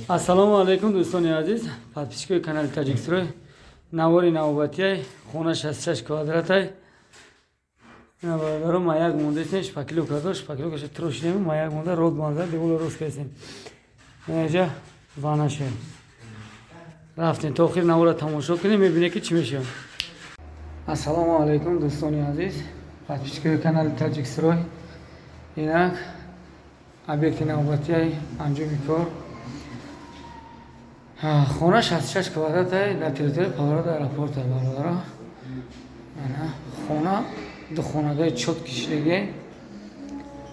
Ассалому алайкум дӯстони азиз, подписчикои канали Таҷикстрой. Навори навбатияй, хона 66 квадратай. Ина бародаро маяк мондесен, шпаклёвка дошт, шпаклёвкаша трошидем, маяк монда, род банза, девола рост кардем. Инҷа ванаше. Рафтем то охир навора тамошо кунем, мебинем ки чӣ мешавад. Ассалому алайкум дӯстони азиз, подписчикои канали Таҷикстрой. Инак объекти навбатияй анҷоми кор. Хона 66 квадратай дар территорияи Павлодар аэропорт бародаро. Хона духонагаи чот кишидаги.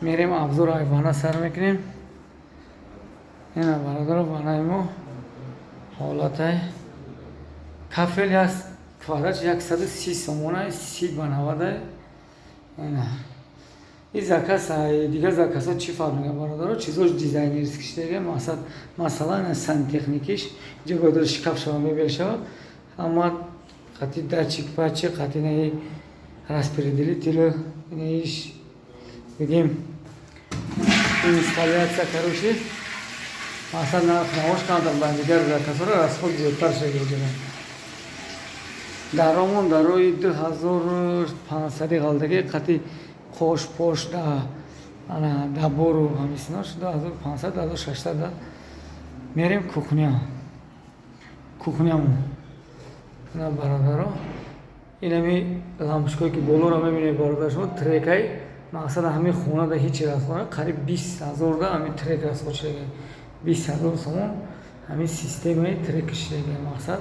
Мерем абзор ай вана сар мекунем. Ина бародаро ванаи мо ҳолатай кафел аст квадрат 130 сомона 30 ба 90. Ина این заказ دیگه заказ ها چی فرق میکنه برادرها؟ چیزاش دیزاینرز کشیده مثلا سنتکنیکیش جای داره شکاف شما میبرشه اما قطعی دچیک پاچه قطعی نه распределитель اینش بگیم инсталляция короче مثلا نمایش کنند در دیگر заказ ها را расход زیادتر شده даромон дарои 2500 غلدگی قطعی خوش پشت دا бору ҳамисина шуда 1500 1600 мерем кухнямо ина бародаро инами лампочкое ки болоро мебинед бародар шумо трекай мақсад ҳамин хонада ҳечи расхона қариб 20000 да ҳамин трек расход шуда 20000 сомон ҳамин системаи трек шуда мақсад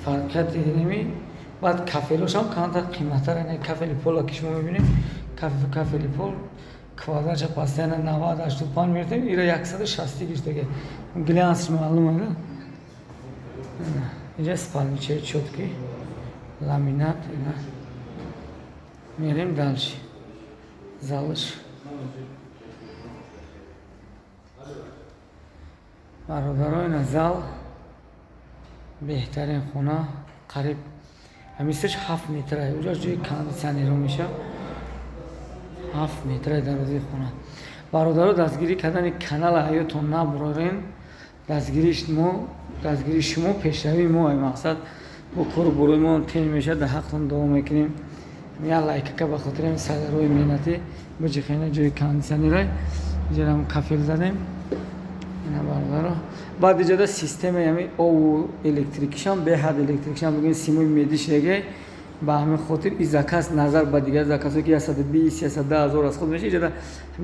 фарқияти инами баъд кафелошам канта қиматтар ин кафели пола ки шумо мебинед кафели пол квадратча постоянно 90-85 мертем ира 160 гиштаги глянс маълум ада инҷа спалничаи чотки ламинат ина мерем далши залш бародаро ина зал беҳтарин хона қариб ҳамисаш 7 метра уҷаш ҷои кондитсионеро меша 7 метра дарози хона. Бародаро дастгирӣ кардани канала ҳаётон набурорен. Дастгири шумо пешравии мо ай мақсад бо кору бурои мо тен меша дар ҳақтон давом мекунем. Я лайкака ба хотири садарои меҳнати биҷихена ҷои кондитсионерай ҷарам кафел задем. Ина бародаро баъд иҷода системаи ҳами ову электрикишам беҳад электрикишам бигӯем симои медишеге ба ҳамин хотир и заказ назар ба дигар заказҳое ки 120-110 расход меша иҷода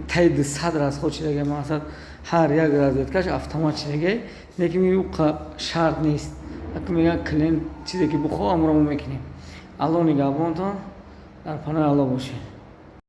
таи 200 расход шудаги мақсад ҳар як розеткаш автомат шудаги лекин шарт нест аки мегӯянд клиент чизе ки бихоҳ амро мо мекунем. Алло нигоҳбонтон дар паноҳи Алло бошед.